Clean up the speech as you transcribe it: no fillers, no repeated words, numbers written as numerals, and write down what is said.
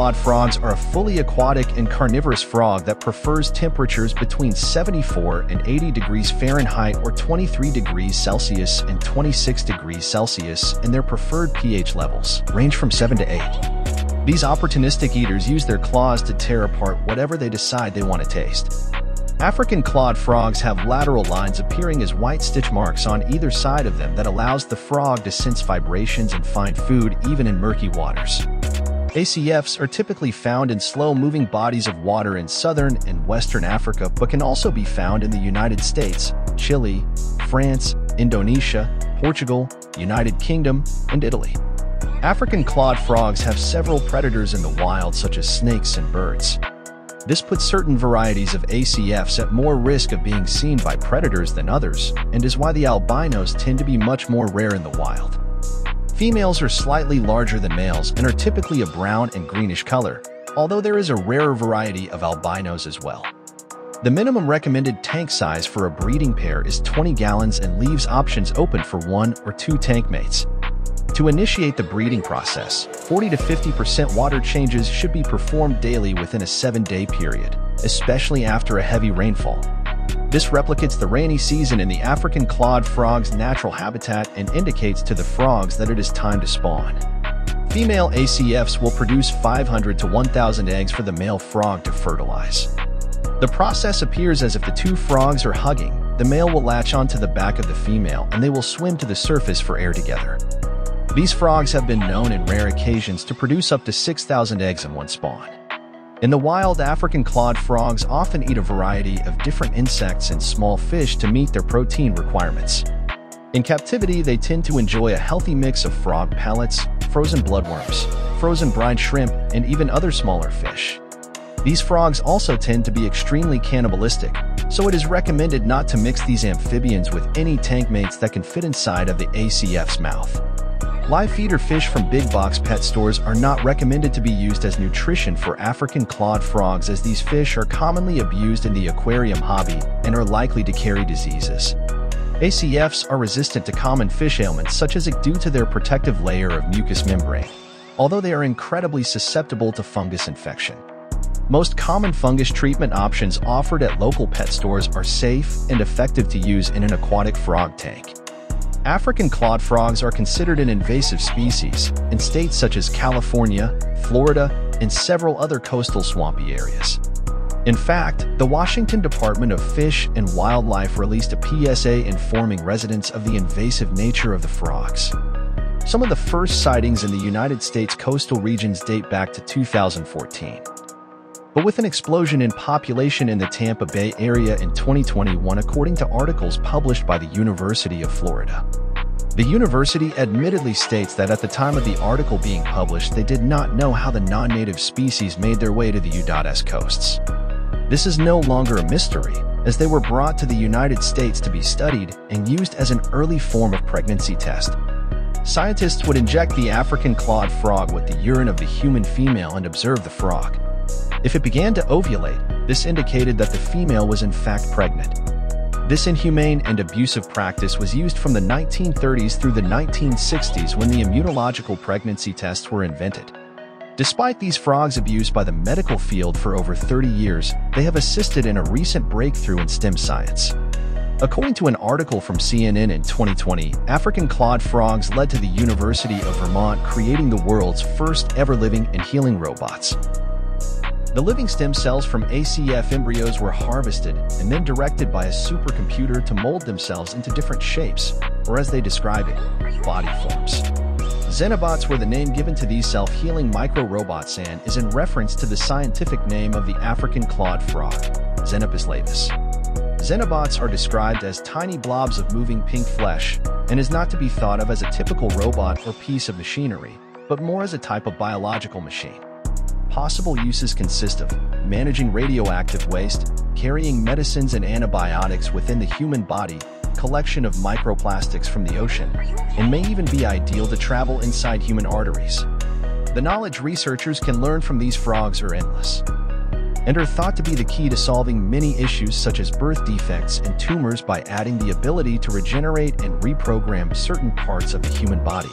clawed frogs are a fully aquatic and carnivorous frog that prefers temperatures between 74 and 80 degrees Fahrenheit or 23 degrees Celsius and 26 degrees Celsius, and their preferred pH levels range from 7 to 8. These opportunistic eaters use their claws to tear apart whatever they decide they want to taste. African clawed frogs have lateral lines appearing as white stitch marks on either side of them that allows the frog to sense vibrations and find food even in murky waters. ACFs are typically found in slow-moving bodies of water in southern and western Africa, but can also be found in the United States, Chile, France, Indonesia, Portugal, United Kingdom, and Italy. African clawed frogs have several predators in the wild, such as snakes and birds. This puts certain varieties of ACFs at more risk of being seen by predators than others, and is why the albinos tend to be much more rare in the wild. Females are slightly larger than males and are typically a brown and greenish color, although there is a rarer variety of albinos as well. The minimum recommended tank size for a breeding pair is 20 gallons and leaves options open for 1 or 2 tank mates. To initiate the breeding process, 40 to 50% water changes should be performed daily within a 7-day period, especially after a heavy rainfall. This replicates the rainy season in the African clawed frog's natural habitat and indicates to the frogs that it is time to spawn. Female ACFs will produce 500 to 1,000 eggs for the male frog to fertilize. The process appears as if the two frogs are hugging. The male will latch onto the back of the female and they will swim to the surface for air together. These frogs have been known in rare occasions to produce up to 6,000 eggs in one spawn. In the wild, African clawed frogs often eat a variety of different insects and small fish to meet their protein requirements. In captivity, they tend to enjoy a healthy mix of frog pellets, frozen bloodworms, frozen brine shrimp, and even other smaller fish. These frogs also tend to be extremely cannibalistic, so it is recommended not to mix these amphibians with any tank mates that can fit inside of the ACF's mouth. Live feeder fish from big box pet stores are not recommended to be used as nutrition for African clawed frogs, as these fish are commonly abused in the aquarium hobby and are likely to carry diseases. ACFs are resistant to common fish ailments such as due to their protective layer of mucous membrane, although they are incredibly susceptible to fungus infection. Most common fungus treatment options offered at local pet stores are safe and effective to use in an aquatic frog tank. African clawed frogs are considered an invasive species in states such as California, Florida, and several other coastal swampy areas. In fact, the Washington Department of Fish and Wildlife released a PSA informing residents of the invasive nature of the frogs. Some of the first sightings in the United States coastal regions date back to 2014. But with an explosion in population in the Tampa Bay area in 2021, according to articles published by the University of Florida. The university admittedly states that at the time of the article being published, they did not know how the non-native species made their way to the U.S. coasts. This is no longer a mystery, as they were brought to the United States to be studied and used as an early form of pregnancy test. Scientists would inject the African clawed frog with the urine of the human female and observe the frog. If it began to ovulate, this indicated that the female was in fact pregnant. This inhumane and abusive practice was used from the 1930s through the 1960s when the immunological pregnancy tests were invented. Despite these frogs' abuse by the medical field for over 30 years, they have assisted in a recent breakthrough in STEM science. According to an article from CNN in 2020, African clawed frogs led to the University of Vermont creating the world's first ever living and healing robots. The living stem cells from ACF embryos were harvested and then directed by a supercomputer to mold themselves into different shapes, or as they describe it, body forms. Xenobots were the name given to these self-healing micro-robots and is in reference to the scientific name of the African clawed frog, Xenopus laevis. Xenobots are described as tiny blobs of moving pink flesh and is not to be thought of as a typical robot or piece of machinery, but more as a type of biological machine. Possible uses consist of managing radioactive waste, carrying medicines and antibiotics within the human body, collection of microplastics from the ocean, and may even be ideal to travel inside human arteries. The knowledge researchers can learn from these frogs are endless, and are thought to be the key to solving many issues such as birth defects and tumors by adding the ability to regenerate and reprogram certain parts of the human body.